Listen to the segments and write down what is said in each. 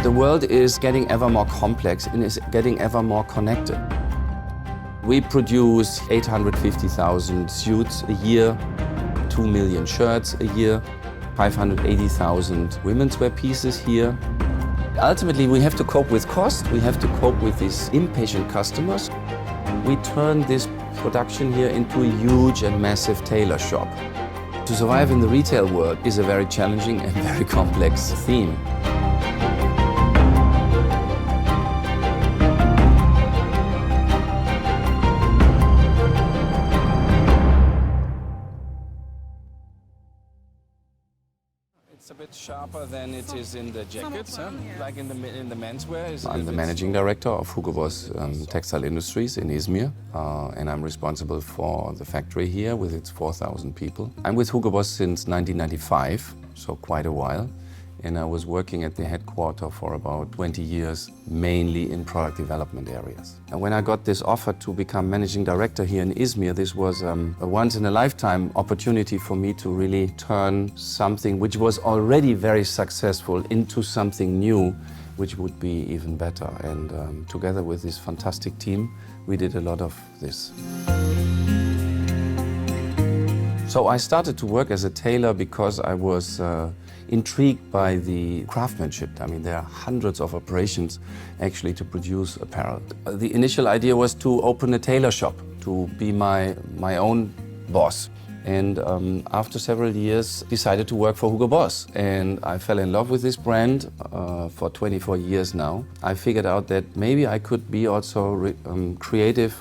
The world is getting ever more complex and is getting ever more connected. We produce 850,000 suits a year, 2 million shirts a year, 580,000 women's wear pieces here. Ultimately, we have to cope with cost, we have to cope with these impatient customers. We turn this production here into a huge and massive tailor shop. To survive in the retail world is a very challenging and very complex theme. It's a bit sharper than it is in the jackets, like in the menswear. I'm the managing director of Hugo Boss textile industries in Izmir, and I'm responsible for the factory here with its 4,000 people. I'm with Hugo Boss since 1995, so quite a while, and I was working at the headquarters for about 20 years, mainly in product development areas. And when I got this offer to become managing director here in Izmir, this was a once-in-a-lifetime opportunity for me to really turn something which was already very successful into something new, which would be even better. And together with this fantastic team, we did a lot of this. So I started to work as a tailor because I was intrigued by the craftsmanship. I mean, there are hundreds of operations actually to produce apparel. The initial idea was to open a tailor shop, to be my own boss. And after several years, decided to work for Hugo Boss. And I fell in love with this brand for 24 years now. I figured out that maybe I could be also creative,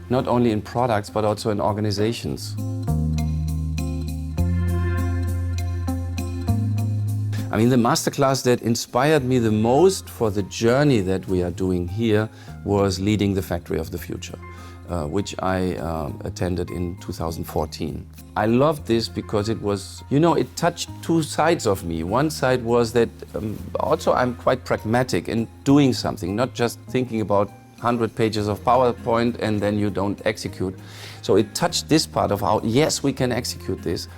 not only in products, but also in organizations. I mean, the masterclass that inspired me the most for the journey that we are doing here was Leading the Factory of the Future, which I attended in 2014. I loved this because it was, you know, it touched two sides of me. One side was that also I'm quite pragmatic in doing something, not just thinking about 100 pages of PowerPoint and then you don't execute. So it touched this part of how, yes, we can execute this.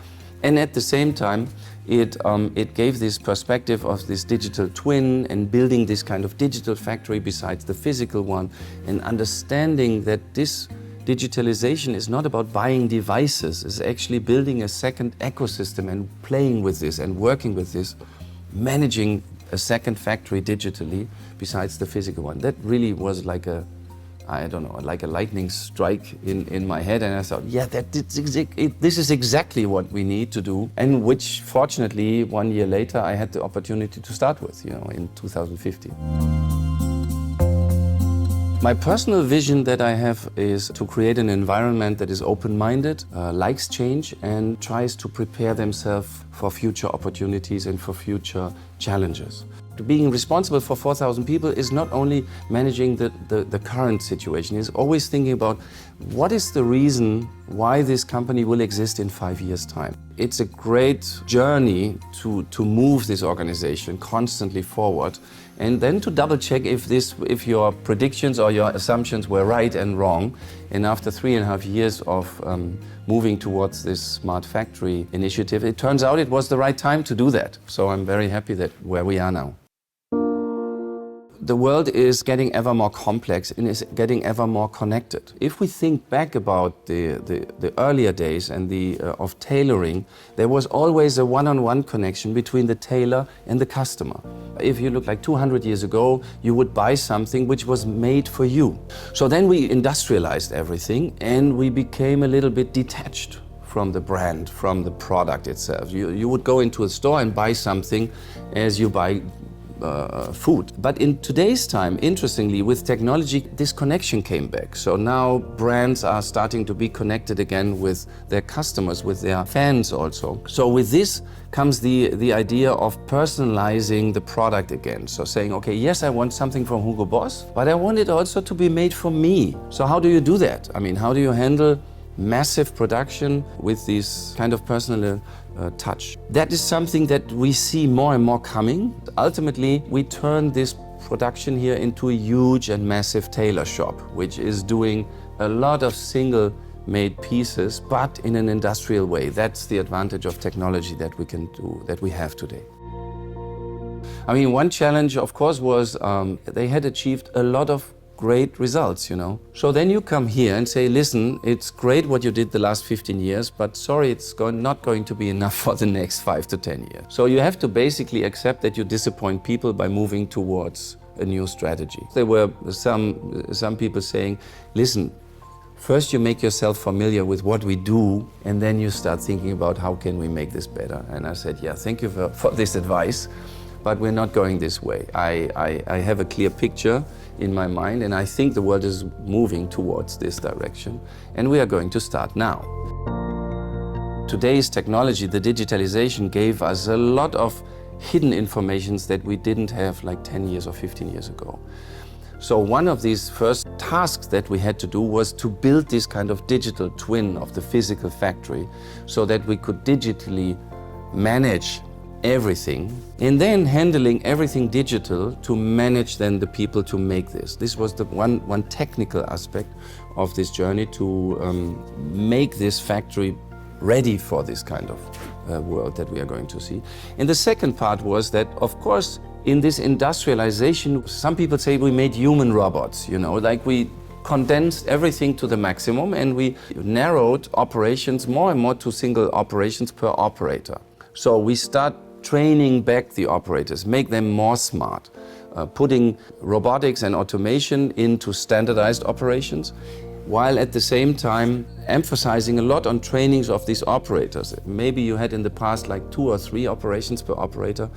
And at the same time, it gave this perspective of this digital twin and building this kind of digital factory besides the physical one, and understanding that this digitalization is not about buying devices, it's actually building a second ecosystem and playing with this and working with this, managing a second factory digitally besides the physical one. That really was like a, I don't know, like a lightning strike in my head, and I thought, yeah, this is exactly what we need to do, and which fortunately 1 year later I had the opportunity to start with, you know, in 2015. My personal vision that I have is to create an environment that is open-minded, likes change, and tries to prepare themselves for future opportunities and for future challenges. Being responsible for 4,000 people is not only managing the current situation, it's always thinking about what is the reason why this company will exist in 5 years' time. It's a great journey to move this organization constantly forward, and then to double check if your predictions or your assumptions were right and wrong. And after 3.5 years of moving towards this smart factory initiative, it turns out it was the right time to do that. So I'm very happy that where we are now. The world is getting ever more complex and is getting ever more connected. If we think back about the earlier days and of tailoring, there was always a one-on-one connection between the tailor and the customer. If you look like 200 years ago, you would buy something which was made for you. So then we industrialized everything and we became a little bit detached from the brand, from the product itself. You would go into a store and buy something as you buy food. But in today's time, interestingly, with technology, this connection came back. So now brands are starting to be connected again with their customers, with their fans also. So with this comes the idea of personalizing the product again. So saying, okay, yes, I want something from Hugo Boss, but I want it also to be made for me. So how do you do that? I mean, how do you handle massive production with this kind of personal touch? That is something that we see more and more coming. Ultimately, we turn this production here into a huge and massive tailor shop, which is doing a lot of single-made pieces, but in an industrial way. That's the advantage of technology that we can do, that we have today. I mean, one challenge, of course, was they had achieved a lot of great results, you know. So then you come here and say, listen, it's great what you did the last 15 years, but sorry, it's not going to be enough for the next 5 to 10 years. So you have to basically accept that you disappoint people by moving towards a new strategy. There were some people saying, listen, first you make yourself familiar with what we do, and then you start thinking about how can we make this better. And I said, yeah, thank you for this advice, but we're not going this way. I have a clear picture in my mind, and I think the world is moving towards this direction, and we are going to start now. Today's technology, the digitalization, gave us a lot of hidden informations that we didn't have like 10 years or 15 years ago. So one of these first tasks that we had to do was to build this kind of digital twin of the physical factory so that we could digitally manage everything, and then handling everything digital to manage then the people to make this. This was the one technical aspect of this journey to make this factory ready for this kind of world that we are going to see. And the second part was that, of course, in this industrialization, some people say we made human robots, you know, like we condensed everything to the maximum and we narrowed operations more and more to single operations per operator. So we start training back the operators, make them more smart, putting robotics and automation into standardized operations, while at the same time emphasizing a lot on trainings of these operators. Maybe you had in the past like 2 or 3 operations per operator.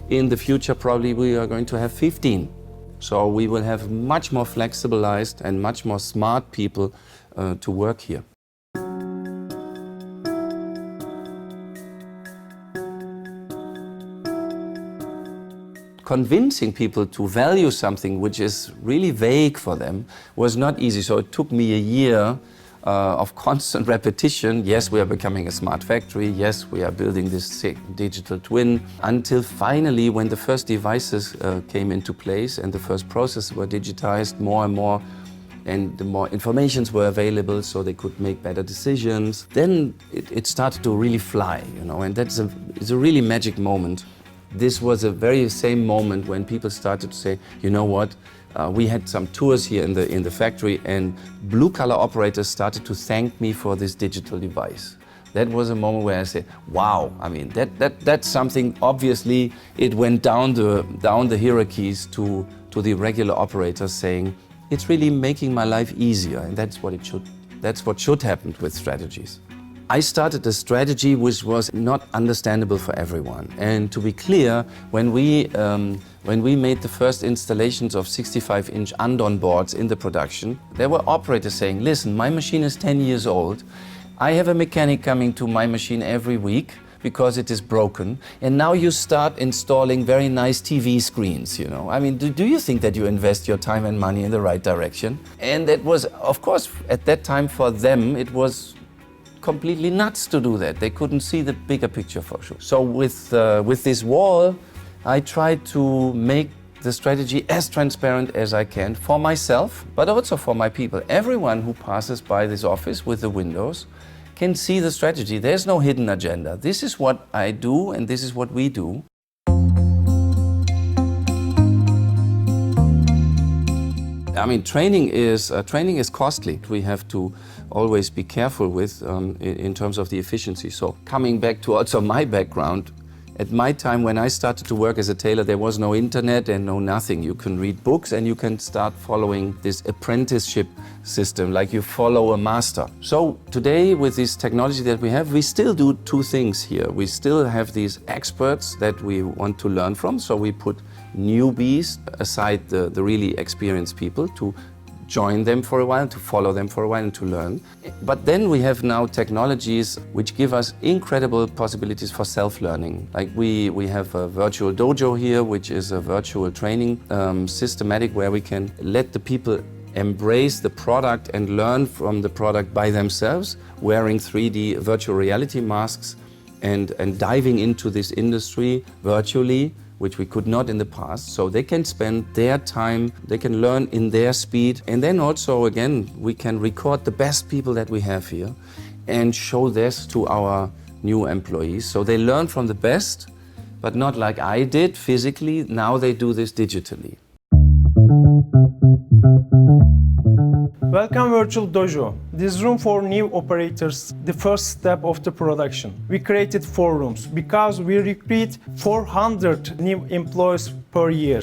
In the future, probably we are going to have 15. So we will have much more flexibilized and much more smart people to work here. Convincing people to value something which is really vague for them was not easy. So it took me a year of constant repetition. Yes, we are becoming a smart factory. Yes, we are building this digital twin. Until finally, when the first devices came into place and the first processes were digitized more and more, and the more informations were available so they could make better decisions, then it started to really fly, you know, and it's a really magic moment. This was a very same moment when people started to say, you know what, we had some tours here in the factory and blue-collar operators started to thank me for this digital device. That was a moment where I said, wow, I mean, that's something, obviously, it went down the hierarchies to the regular operators saying, it's really making my life easier, and that's what should happen with strategies. I started a strategy which was not understandable for everyone. And to be clear, when we made the first installations of 65-inch Andon boards in the production, there were operators saying, listen, my machine is 10 years old. I have a mechanic coming to my machine every week because it is broken. And now you start installing very nice TV screens, you know. I mean, do you think that you invest your time and money in the right direction? And that was, of course, at that time for them, it was completely nuts to do that. They couldn't see the bigger picture for sure. So with this wall, I tried to make the strategy as transparent as I can for myself, but also for my people. Everyone who passes by this office with the windows can see the strategy. There's no hidden agenda. This is what I do and this is what we do. I mean, training is costly. We have to always be careful with in terms of the efficiency. So coming back to also my background, at my time when I started to work as a tailor, there was no internet and no nothing. You can read books and you can start following this apprenticeship system, like you follow a master. So today with this technology that we have, we still do 2 things here. We still have these experts that we want to learn from, so we put newbies aside the really experienced people to join them for a while, to follow them for a while and to learn. But then we have now technologies which give us incredible possibilities for self-learning. Like we have a virtual dojo here, which is a virtual training systematic where we can let the people embrace the product and learn from the product by themselves, wearing 3D virtual reality masks and diving into this industry virtually, which we could not in the past. So they can spend their time, they can learn in their speed. And then also, again, we can record the best people that we have here and show this to our new employees. So they learn from the best but not like I did physically. Now they do this digitally. Welcome Virtual Dojo. This room for new operators, the first step of the production. We created 4 rooms because we recruit 400 new employees per year.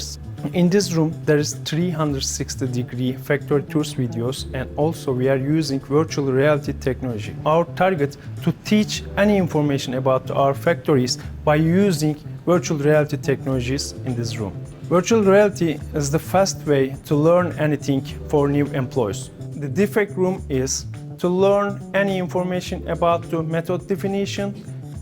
In this room, there is 360-degree factory tours videos, and also we are using virtual reality technology. Our target to teach any information about our factories by using virtual reality technologies in this room. Virtual reality is the fast way to learn anything for new employees. The Defect Room is to learn any information about the method definition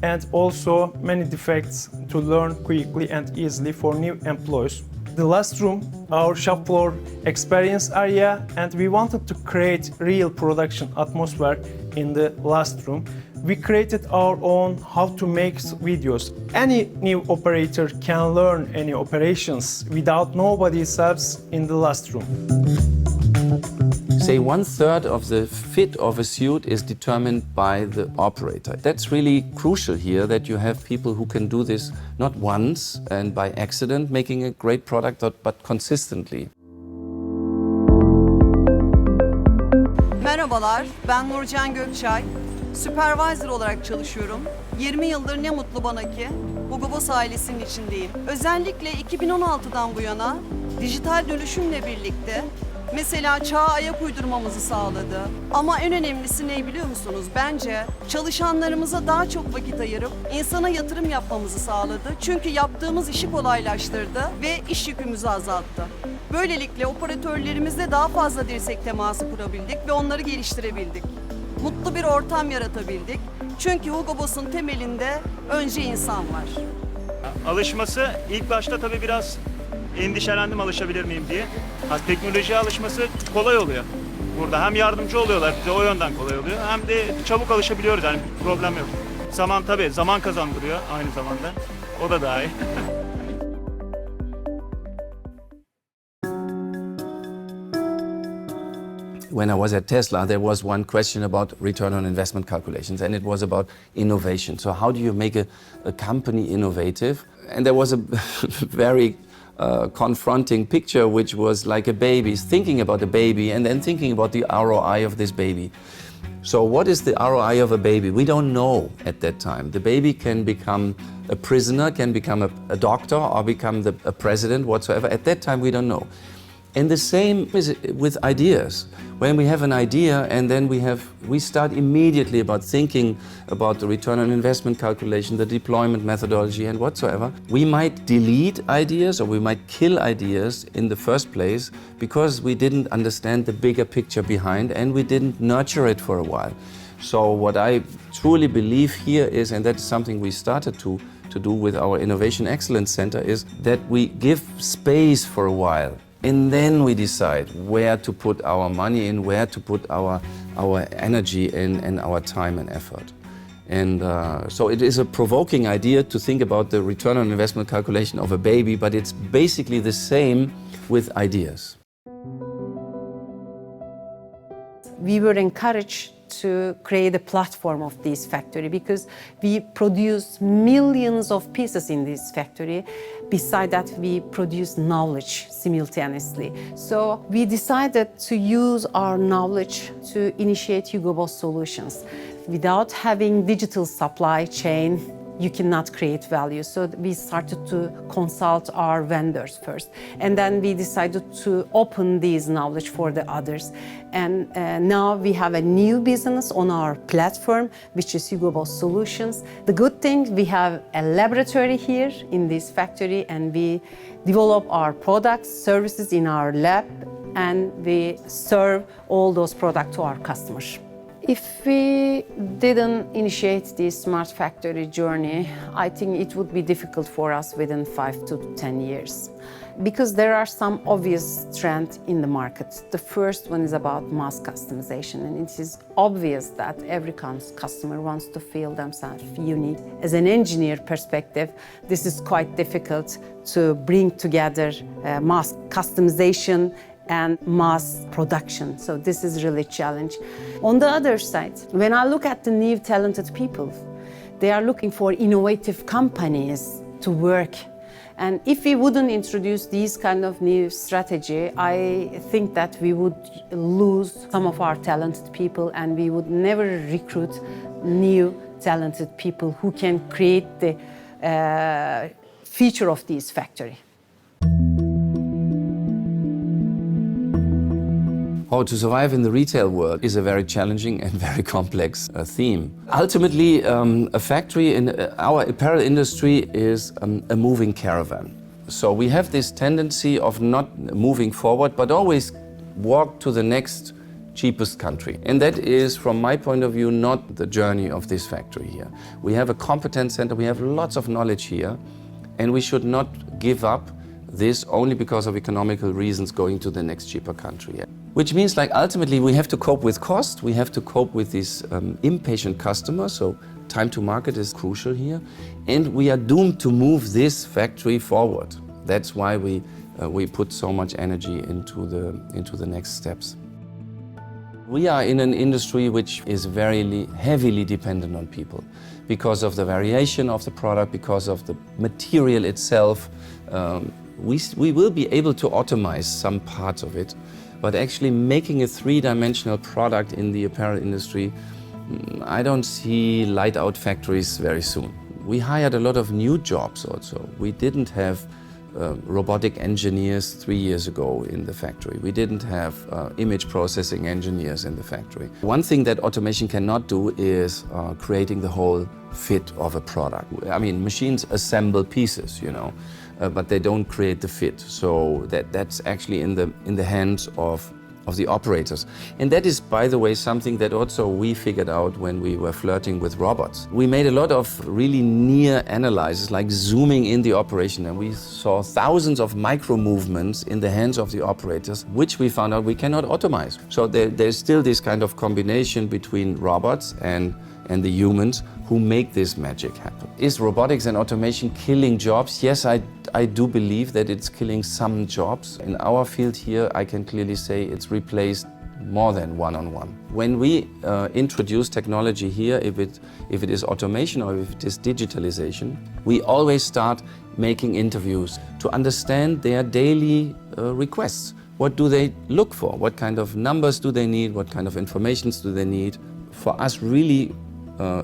and also many defects to learn quickly and easily for new employees. The last room, our shop floor experience area, and we wanted to create real production atmosphere in the last room. We created our own how to make videos. Any new operator can learn any operations without nobody's helps in the last room. Say 1/3 of the fit of a suit is determined by the operator. That's really crucial here, that you have people who can do this not once and by accident making a great product, but consistently. Merhabalar, ben Nurcan Gökçay. Supervisor olarak çalışıyorum. 20 yıldır ne mutlu bana ki Hugo Boss ailesinin içindeyim. Özellikle 2016'dan bu yana dijital dönüşümle birlikte mesela çağa ayak uydurmamızı sağladı. Ama en önemlisi ne biliyor musunuz? Bence çalışanlarımıza daha çok vakit ayırıp insana yatırım yapmamızı sağladı. Çünkü yaptığımız işi kolaylaştırdı ve iş yükümüzü azalttı. Böylelikle operatörlerimizle daha fazla dirsek teması kurabildik ve onları geliştirebildik. Mutlu bir ortam yaratabildik. Çünkü Hugo Boss'un temelinde önce insan var. Alışması ilk başta tabii biraz endişelendim alışabilir miyim diye. Teknolojiye alışması kolay oluyor. Burada hem yardımcı oluyorlar bize, o yönden kolay oluyor. Hem de çabuk alışabiliyoruz, yani bir problem yok. Zaman kazandırıyor aynı zamanda. O da daha iyi. When I was at Tesla, there was one question about return on investment calculations, and it was about innovation. So how do you make a company innovative? And there was a very confronting picture, which was like a baby, thinking about a baby and then thinking about the ROI of this baby. So what is the ROI of a baby? We don't know at that time. The baby can become a prisoner, can become a doctor, or become a president, whatsoever. At that time, we don't know. And the same is with ideas. When we have an idea and then we start immediately about thinking about the return on investment calculation, the deployment methodology and whatsoever, we might delete ideas or we might kill ideas in the first place because we didn't understand the bigger picture behind and we didn't nurture it for a while. So what I truly believe here is, and that's something we started to do with our Innovation Excellence Center, is that we give space for a while. And then we decide where to put our money in, where to put our energy in, and our time and effort. And so it is a provoking idea to think about the return on investment calculation of a baby, but it's basically the same with ideas. We were encouraged to create a platform of this factory because we produce millions of pieces in this factory. Beside that, we produce knowledge simultaneously. So we decided to use our knowledge to initiate Hugo Boss solutions. Without having digital supply chain, you cannot create value. So we started to consult our vendors first. And then we decided to open this knowledge for the others. And now we have a new business on our platform, which is Hugo Boss Solutions. The good thing, we have a laboratory here in this factory, and we develop our products, services in our lab, and we serve all those products to our customers. If we didn't initiate this smart factory journey, I think it would be difficult for us within 5 to 10 years. Because there are some obvious trends in the market. The first one is about mass customization, and it is obvious that every customer wants to feel themselves unique. As an engineer perspective, this is quite difficult to bring together mass customization and mass production. So this is really a challenge. On the other side, when I look at the new talented people, they are looking for innovative companies to work. And if we wouldn't introduce these kind of new strategy, I think that we would lose some of our talented people and we would never recruit new talented people who can create the future of this factory. How to survive in the retail world is a very challenging and very complex theme. Ultimately, a factory in our apparel industry is a moving caravan. So we have this tendency of not moving forward, but always walk to the next cheapest country. And that is, from my point of view, not the journey of this factory here. We have a competence center, we have lots of knowledge here, and we should not give up this only because of economical reasons going to the next cheaper country. Which means, like, ultimately we have to cope with cost, we have to cope with these impatient customers, so time to market is crucial here, and we are doomed to move this factory forward. That's why we put so much energy into the next steps. We are in an industry which is very heavily dependent on people because of the variation of the product, because of the material itself. We will be able to automate some parts of it, but actually making a three-dimensional product in the apparel industry, I don't see light-out factories very soon. We hired a lot of new jobs also. We didn't have robotic engineers 3 years ago in the factory. We didn't have image processing engineers in the factory. One thing that automation cannot do is creating the whole fit of a product. I mean, machines assemble pieces, you know, but they don't create the fit. So that's actually in the hands of the operators. And that is, by the way, something that also we figured out when we were flirting with robots. We made a lot of really near analysis, like zooming in the operation, and we saw thousands of micro movements in the hands of the operators, which we found out we cannot automate. So there's still this kind of combination between robots and the humans who make this magic happen. Is robotics and automation killing jobs? Yes, I do believe that it's killing some jobs. In our field here, I can clearly say it's replaced more than one-on-one. When we introduce technology here, if it is automation or if it is digitalization, we always start making interviews to understand their daily requests. What do they look for? What kind of numbers do they need? What kind of informations do they need? For us, really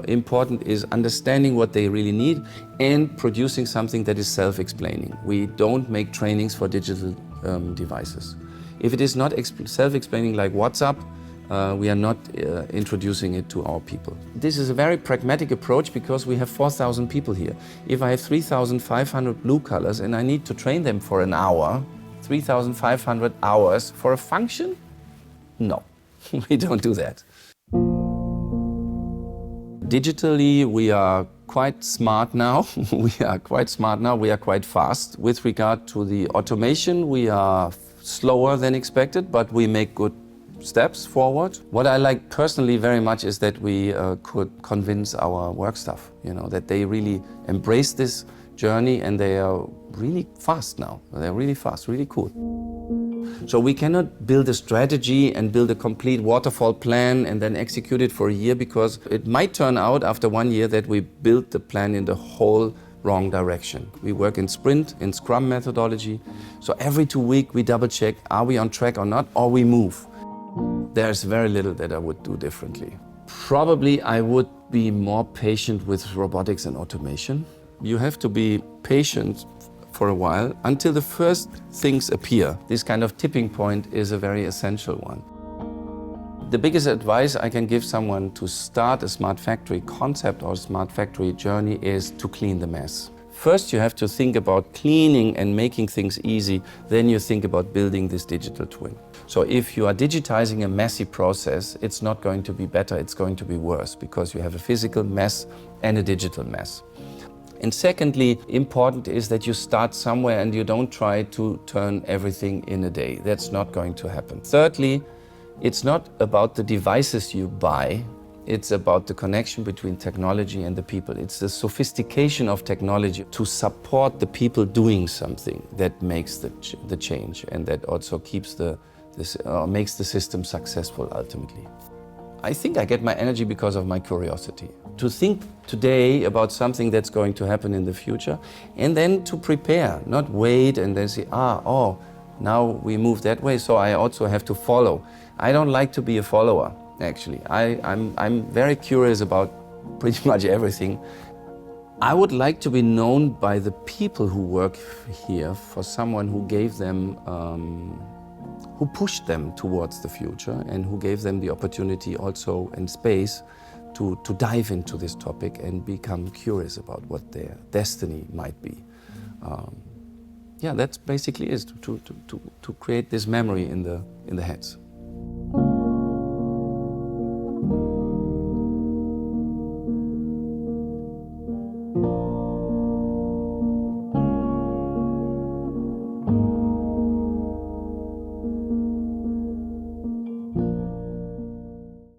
important is understanding what they really need and producing something that is self-explaining. We don't make trainings for digital devices. If it is not self-explaining like WhatsApp, we are not introducing it to our people. This is a very pragmatic approach because we have 4,000 people here. If I have 3,500 blue colors and I need to train them for an hour, 3,500 hours for a function? No, we don't do that. Digitally, we are quite smart now. We are quite fast. With regard to the automation, we are slower than expected, but we make good steps forward. What I like personally very much is that we could convince our work staff, you know, that they really embrace this journey and they are really fast now. They're really fast, really cool. So we cannot build a strategy and build a complete waterfall plan and then execute it for a year, because it might turn out after 1 year that we built the plan in the whole wrong direction. We work in sprint, in Scrum methodology. So every 2 weeks we double check, are we on track or not, or we move. There's very little that I would do differently. Probably I would be more patient with robotics and automation. You have to be patient for a while until the first things appear. This kind of tipping point is a very essential one. The biggest advice I can give someone to start a smart factory concept or smart factory journey is to clean the mess. First, you have to think about cleaning and making things easy, then you think about building this digital twin. So if you are digitizing a messy process, it's not going to be better, it's going to be worse, because you have a physical mess and a digital mess. And secondly, important is that you start somewhere and you don't try to turn everything in a day. That's not going to happen. Thirdly, it's not about the devices you buy, it's about the connection between technology and the people. It's the sophistication of technology to support the people doing something that makes the change, and that also keeps makes the system successful ultimately. I think I get my energy because of my curiosity. To think today about something that's going to happen in the future, and then to prepare, not wait and then say, now we move that way, so I also have to follow. I don't like to be a follower, actually. I'm very curious about pretty much everything. I would like to be known by the people who work here for someone who gave them, who pushed them towards the future and who gave them the opportunity also and space to dive into this topic and become curious about what their destiny might be. Yeah, that's basically it, to create this memory in the heads.